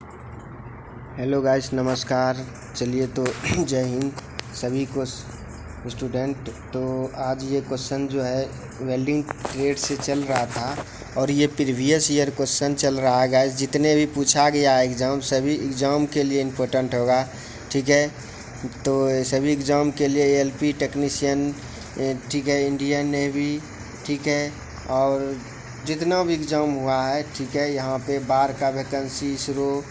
Hello guys, नमस्कार। चलिए तो जय हिंद सभी को स्टूडेंट। तो आज ये क्वेश्चन जो है वेल्डिंग ट्रेड से चल रहा था और ये प्रीवियस ईयर क्वेश्चन चल रहा है गाइस। जितने भी पूछा गया एग्ज़ाम, सभी एग्ज़ाम के लिए इम्पोर्टेंट होगा, ठीक है। तो सभी एग्ज़ाम के लिए एएलपी टेक्नीशियन, ठीक है, इंडियन नेवी, ठीक है, और जितना भी एग्ज़ाम हुआ है, ठीक है, यहाँ पे बार का वैकेंसी, इसरो,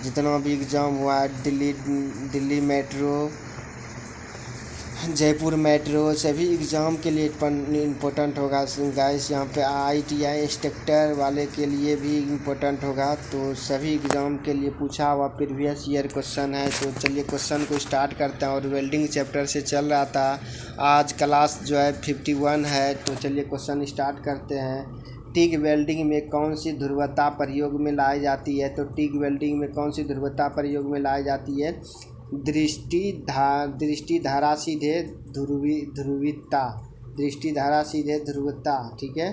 जितना भी एग्ज़ाम हुआ है, दिल्ली मेट्रो, जयपुर मेट्रो, सभी एग्ज़ाम के लिए इम्पोर्टेंट होगा गाइस। यहाँ पे ITI इंस्ट्रक्टर वाले के लिए भी इम्पोर्टेंट होगा। तो सभी एग्ज़ाम के लिए पूछा हुआ प्रीवियस ईयर क्वेश्चन है। तो चलिए क्वेश्चन को स्टार्ट करते हैं। और वेल्डिंग चैप्टर से चल रहा था, आज क्लास जो है 51 है। तो चलिए क्वेश्चन स्टार्ट करते हैं। टिग वेल्डिंग में कौन सी ध्रुवता प्रयोग में लाई जाती है? तो टिग वेल्डिंग में कौन सी ध्रुवता प्रयोग में लाई जाती है? दृष्टि धारा सीधे ध्रुवीयता, दृष्टि धारा सीधे ध्रुवता, ठीक है।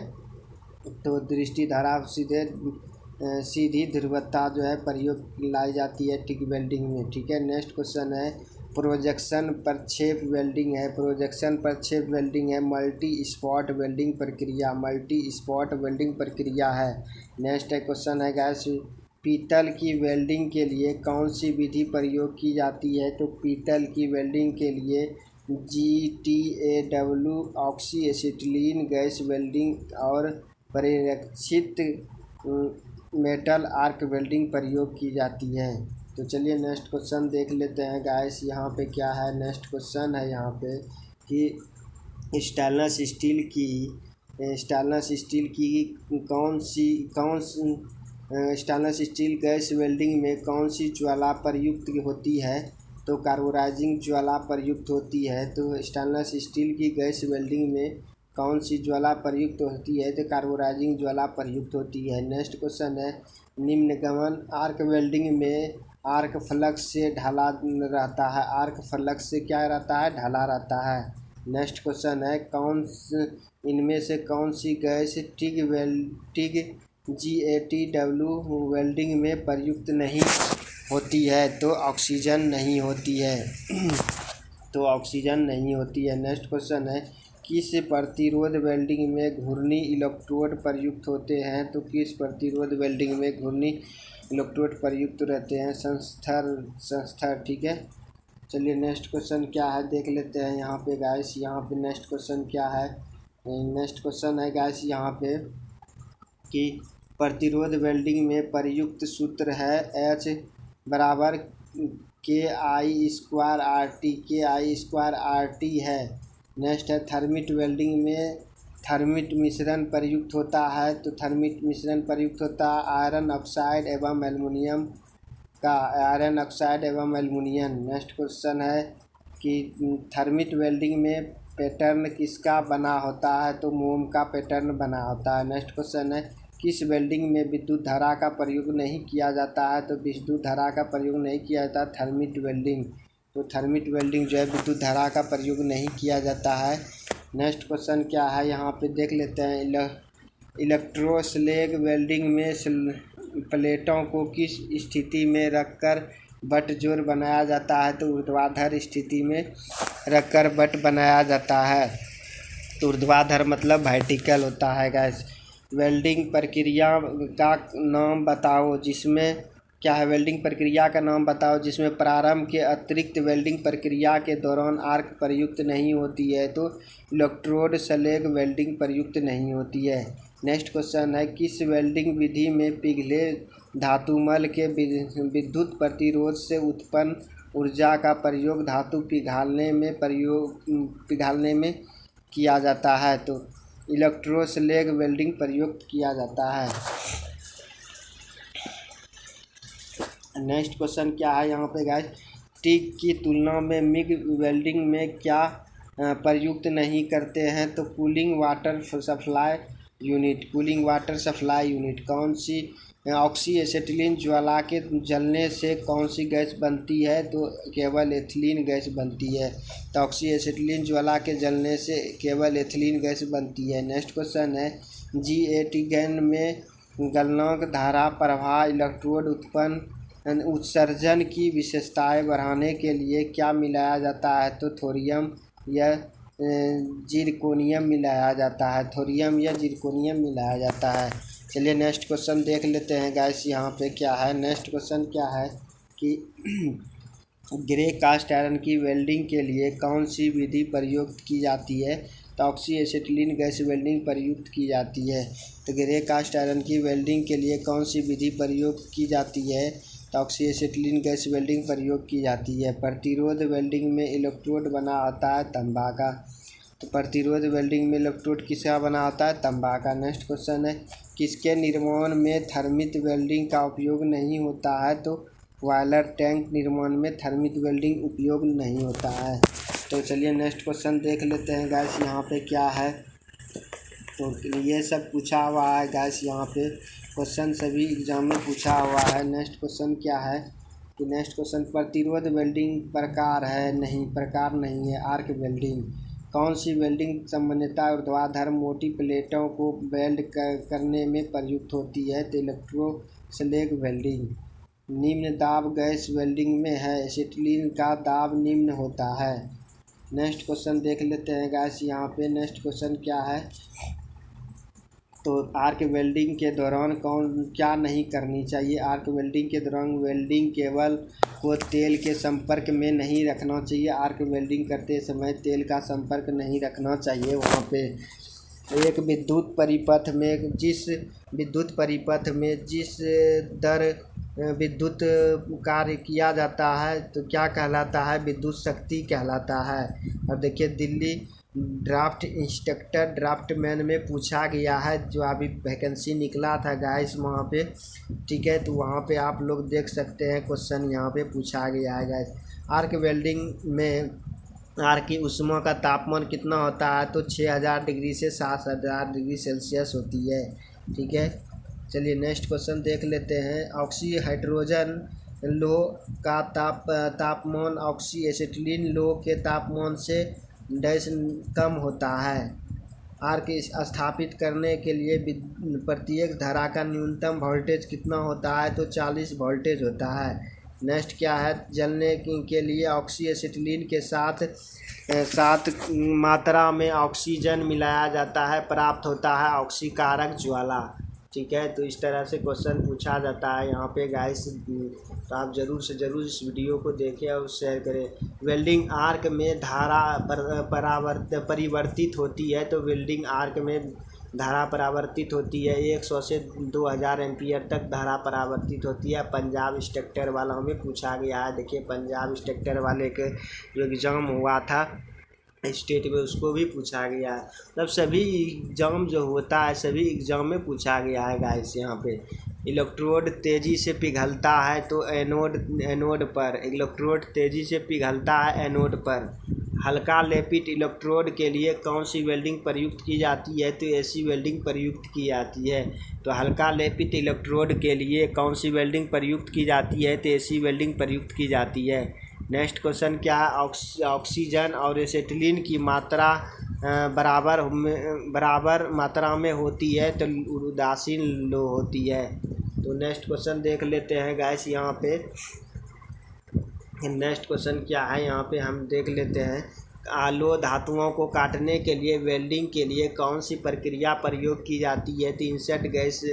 तो दृष्टि धारा सीधी ध्रुवता जो है प्रयोग लाई जाती है टिग वेल्डिंग में, ठीक है। नेक्स्ट क्वेश्चन है प्रोजेक्शन प्रक्षेप वेल्डिंग है। प्रोजेक्शन प्रक्षेप वेल्डिंग है मल्टी स्पॉट वेल्डिंग प्रक्रिया, मल्टी स्पॉट वेल्डिंग प्रक्रिया है। नेक्स्ट है क्वेश्चन है गैस, पीतल की वेल्डिंग के लिए कौन सी विधि प्रयोग की जाती है? तो पीतल की वेल्डिंग के लिए GTAW, oxy acetylene gas welding और परिरक्षित मेटल आर्क वेल्डिंग प्रयोग की जाती है। तो चलिए नेक्स्ट क्वेश्चन देख लेते हैं गाइस। यहाँ पे क्या है? नेक्स्ट क्वेश्चन है यहाँ पे कि स्टेनलेस स्टील की कौन सी स्टेनलेस स्टील गैस वेल्डिंग में कौन सी ज्वाला प्रयुक्त होती है? तो कार्बोराइजिंग ज्वाला प्रयुक्त होती है। तो स्टेनलेस स्टील की गैस वेल्डिंग में कौन सी ज्वाला प्रयुक्त होती है? तो कार्बोराइजिंग ज्वाला प्रयुक्त होती है। नेक्स्ट क्वेश्चन है निम्नगमन आर्क वेल्डिंग में आर्क फ्लक्स से ढला रहता है। आर्क फ्लक्स से क्या रहता है? ढला रहता है। नेक्स्ट क्वेश्चन है इनमें से कौन सी गैस टिग GATW वेल्डिंग में प्रयुक्त नहीं होती है? तो ऑक्सीजन नहीं होती है। तो ऑक्सीजन नहीं होती है। नेक्स्ट क्वेश्चन है किस प्रतिरोध वेल्डिंग में घूर्णी इलेक्ट्रोड प्रयुक्त होते हैं? तो किस प्रतिरोध वेल्डिंग में घूर्णी इलेक्ट्रोड प्रयुक्त रहते हैं? संस्थर, ठीक है। चलिए नेक्स्ट क्वेश्चन क्या है देख लेते हैं यहाँ पे गाइस। यहाँ पे नेक्स्ट क्वेश्चन क्या है? नेक्स्ट क्वेश्चन है गाइस यहाँ पे कि प्रतिरोध वेल्डिंग में प्रयुक्त सूत्र है H बराबर KI²RT है। नेक्स्ट है थर्मिट वेल्डिंग में थर्मिट मिश्रण प्रयुक्त होता है। तो थर्मिट मिश्रण प्रयुक्त होता है आयरन ऑक्साइड एवं एल्युमिनियम का, आयरन ऑक्साइड एवं एल्युमिनियम। नेक्स्ट क्वेश्चन है कि थर्मिट वेल्डिंग में पैटर्न किसका बना होता है? तो मोम का पैटर्न बना होता है। नेक्स्ट क्वेश्चन है किस वेल्डिंग में विद्युत धारा का प्रयोग नहीं किया जाता है? तो विद्युत धारा का प्रयोग नहीं किया जाता थर्मिट वेल्डिंग। तो थर्मिट वेल्डिंग जो है विद्युत धारा का प्रयोग नहीं किया जाता है। नेक्स्ट क्वेश्चन क्या है यहाँ पे देख लेते हैं। इलेक्ट्रोस्लैग वेल्डिंग में प्लेटों को किस स्थिति में रखकर बट जोड़ बनाया जाता है? तो ऊर्ध्वाधर स्थिति में रखकर बट बनाया जाता है। तो ऊर्ध्वाधर मतलब वर्टिकल होता है गैस। वेल्डिंग प्रक्रिया का नाम बताओ जिसमें क्या है? वेल्डिंग प्रक्रिया का नाम बताओ जिसमें प्रारंभ के अतिरिक्त वेल्डिंग प्रक्रिया के दौरान आर्क प्रयुक्त नहीं होती है। तो इलेक्ट्रोड स्लैग वेल्डिंग प्रयुक्त नहीं होती है। नेक्स्ट क्वेश्चन है किस वेल्डिंग विधि में पिघले धातुमल के विद्युत प्रतिरोध से उत्पन्न ऊर्जा का प्रयोग धातु पिघालने में किया जाता है? तो इलेक्ट्रोस्लैग वेल्डिंग प्रयुक्त किया जाता है। नेक्स्ट क्वेश्चन क्या है यहाँ पे गाइस? टिग की तुलना में मिग वेल्डिंग में क्या प्रयुक्त नहीं करते हैं? तो कूलिंग वाटर सप्लाई यूनिट। कौन सी ऑक्सी एसिटिलीन ज्वाला के जलने से कौन सी गैस बनती है? तो केवल एथिलीन गैस बनती है। तो ऑक्सी एसिटिलीन ज्वाला के जलने से केवल एथिलीन गैस बनती है। नेक्स्ट क्वेश्चन है GAT गैन में गलनांक धारा प्रवाह इलेक्ट्रोड उत्पन्न उत्सर्जन की विशेषताएं बढ़ाने के लिए क्या मिलाया जाता है? तो थोरियम या जिरकोनियम मिलाया जाता है। थोरियम या जिरकोनियम मिलाया जाता है। चलिए नेक्स्ट क्वेश्चन देख लेते हैं गाइस। यहाँ पे क्या है, नेक्स्ट क्वेश्चन क्या है कि ग्रे कास्ट आयरन की वेल्डिंग के लिए कौन सी विधि प्रयुक्त की जाती है? तो ऑक्सी एसिटिलीन गैस वेल्डिंग प्रयुक्त की जाती है। तो ग्रे कास्ट आयरन की वेल्डिंग के लिए कौन सी विधि प्रयुक्त की जाती है? तो ऑक्सी एसिटिलीन गैस वेल्डिंग प्रयोग की जाती है। प्रतिरोध वेल्डिंग में इलेक्ट्रोड बना होता है तांबा का। तो प्रतिरोध वेल्डिंग में इलेक्ट्रोड किसका बना होता है? तांबा का। नेक्स्ट क्वेश्चन है, किसके निर्माण में थर्मिट वेल्डिंग का उपयोग नहीं होता है? तो बॉयलर टैंक निर्माण में थर्मिट वेल्डिंग उपयोग नहीं होता है। तो चलिए नेक्स्ट क्वेश्चन देख लेते हैं गाइस। यहाँ पे क्या है, तो ये सब पूछा हुआ है गाइस। यहाँ पे क्वेश्चन सभी एग्जाम में पूछा हुआ है। नेक्स्ट क्वेश्चन क्या है कि नेक्स्ट क्वेश्चन प्रतिरोध वेल्डिंग प्रकार नहीं है। आर्क वेल्डिंग कौन सी वेल्डिंग सामान्यतः ऊर्ध्वाधर मोटी प्लेटों को वेल्ड करने में प्रयुक्त होती है? तो इलेक्ट्रोस्लैग वेल्डिंग। निम्न दाब गैस वेल्डिंग में है। एसिटिलीन का दाब निम्न होता है। नेक्स्ट क्वेश्चन देख लेते हैं गाइस। यहाँ पे नेक्स्ट क्वेश्चन क्या है, तो आर्क वेल्डिंग के दौरान क्या नहीं करनी चाहिए? आर्क वेल्डिंग के दौरान वेल्डिंग केबल को तेल के संपर्क में नहीं रखना चाहिए। आर्क वेल्डिंग करते समय तेल का संपर्क नहीं रखना चाहिए। वहाँ पे एक विद्युत परिपथ में जिस दर विद्युत कार्य किया जाता है तो क्या कहलाता है? विद्युत शक्ति कहलाता है। और देखिए दिल्ली ड्राफ्ट इंस्ट्रक्टर ड्राफ्टमैन में पूछा गया है, जो अभी वैकेंसी निकला था गाइस वहाँ पे, ठीक है। तो वहाँ पे आप लोग देख सकते हैं क्वेश्चन यहाँ पे पूछा गया है गाइस। आर्क वेल्डिंग में आर्क की ऊष्मा का तापमान कितना होता है? तो 6000 डिग्री से 7000 डिग्री सेल्सियस होती है, ठीक है। चलिए नेक्स्ट क्वेश्चन देख लेते हैं। ऑक्सी हाइड्रोजन लोह का तापमान ऑक्सी एसिटिलीन लोह के तापमान से डैश कम होता है। आर्क स्थापित करने के लिए प्रत्येक धारा का न्यूनतम वोल्टेज कितना होता है? तो 40 वोल्टेज होता है। नेक्स्ट क्या है, जलने के लिए ऑक्सी एसिटिलीन के साथ मात्रा में ऑक्सीजन मिलाया जाता है, प्राप्त होता है ऑक्सीकारक ज्वाला, ठीक है। तो इस तरह से क्वेश्चन पूछा जाता है यहाँ पे गाइस। तो आप ज़रूर से ज़रूर इस वीडियो को देखें और शेयर करें। वेल्डिंग आर्क में धारा परिवर्तित होती है। तो वेल्डिंग आर्क में धारा परावर्तित होती है 100 से 2000 एम्पियर तक धारा परावर्तित होती है। पंजाब इंस्ट्रक्टर वाला में पूछा गया है। देखिए पंजाब इंस्ट्रक्टर वाले के जो एग्ज़ाम हुआ था स्टेट में, उसको भी पूछा गया है। मतलब सभी एग्जाम जो होता है सभी एग्जाम में पूछा गया है गाइस। यहाँ पे इलेक्ट्रोड तेज़ी से पिघलता है तो एनोड पर, इलेक्ट्रोड तेज़ी से पिघलता है एनोड पर। हल्का लेपित इलेक्ट्रोड के लिए कौन सी वेल्डिंग प्रयुक्त की जाती है? तो एसी वेल्डिंग प्रयुक्त की जाती है। तो हल्का लेपित इलेक्ट्रोड के लिए कौन सी वेल्डिंग प्रयुक्त की जाती है? तो एसी वेल्डिंग प्रयुक्त की जाती है। नेक्स्ट क्वेश्चन क्या है, ऑक्सीजन और एसिटिलीन की मात्रा बराबर मात्रा में होती है तो उदासीन लोह होती है। तो नेक्स्ट क्वेश्चन देख लेते हैं गाइस। यहाँ पे नेक्स्ट क्वेश्चन क्या है, यहाँ पे हम देख लेते हैं। आलो धातुओं को काटने के लिए वेल्डिंग के लिए कौन सी प्रक्रिया प्रयोग की जाती है? तो इंसर्ट गैस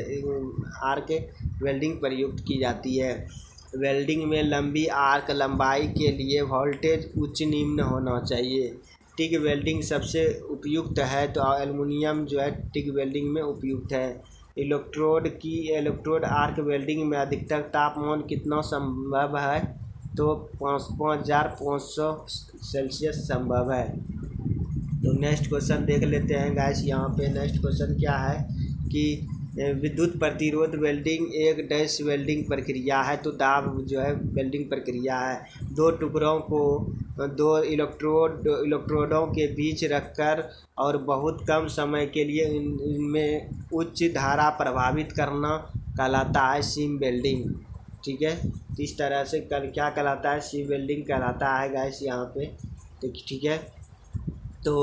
आर्क वेल्डिंग प्रयुक्त की जाती है। वेल्डिंग में लंबी आर्क लंबाई के लिए वोल्टेज उच्च निम्न होना चाहिए। टिग वेल्डिंग सबसे उपयुक्त है। तो एल्युमिनियम जो है टिग वेल्डिंग में उपयुक्त है। इलेक्ट्रोड आर्क वेल्डिंग में अधिकतम तापमान कितना संभव है? तो 5500 सेल्सियस संभव है। तो नेक्स्ट क्वेश्चन देख लेते हैं गाइस। यहाँ पे नेक्स्ट क्वेश्चन क्या है कि विद्युत प्रतिरोध वेल्डिंग एक डैश वेल्डिंग प्रक्रिया है। तो दाब जो है वेल्डिंग प्रक्रिया है। दो टुकड़ों को दो इलेक्ट्रोडों के बीच रखकर और बहुत कम समय के लिए इनमें उच्च धारा प्रभावित करना कहलाता है सीम वेल्डिंग, ठीक है। तो इस तरह से क्या कहलाता है? सीम वेल्डिंग कहलाता है गाइस यहाँ पे, ठीक है। तो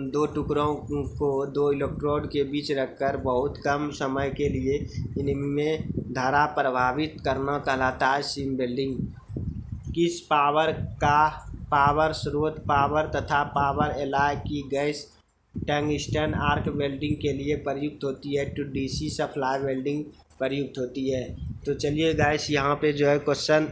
दो टुकड़ों को दो इलेक्ट्रोड के बीच रखकर बहुत कम समय के लिए इनमें धारा प्रभावित करना कहलाता है सीम वेल्डिंग। किस पावर का पावर स्रोत पावर तथा पावर एलॉय की गैस टंगस्टन आर्क वेल्डिंग के लिए प्रयुक्त होती है तो डीसी सप्लाई वेल्डिंग प्रयुक्त होती है। तो चलिए गाइस, यहाँ पे जो है क्वेश्चन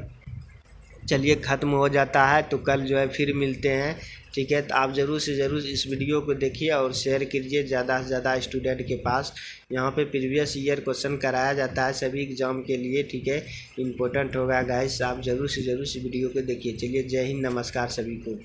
चलिए ख़त्म हो जाता है। तो कल जो है फिर मिलते हैं, ठीक है। तो आप ज़रूर से ज़रूर इस वीडियो को देखिए और शेयर कीजिए ज़्यादा से ज़्यादा स्टूडेंट के पास। यहाँ पे प्रीवियस ईयर क्वेश्चन कराया जाता है सभी एग्ज़ाम के लिए, ठीक है। इम्पोर्टेंट होगा गाइस, आप ज़रूर से ज़रूर इस वीडियो को देखिए। चलिए, जय हिंद, नमस्कार सभी को।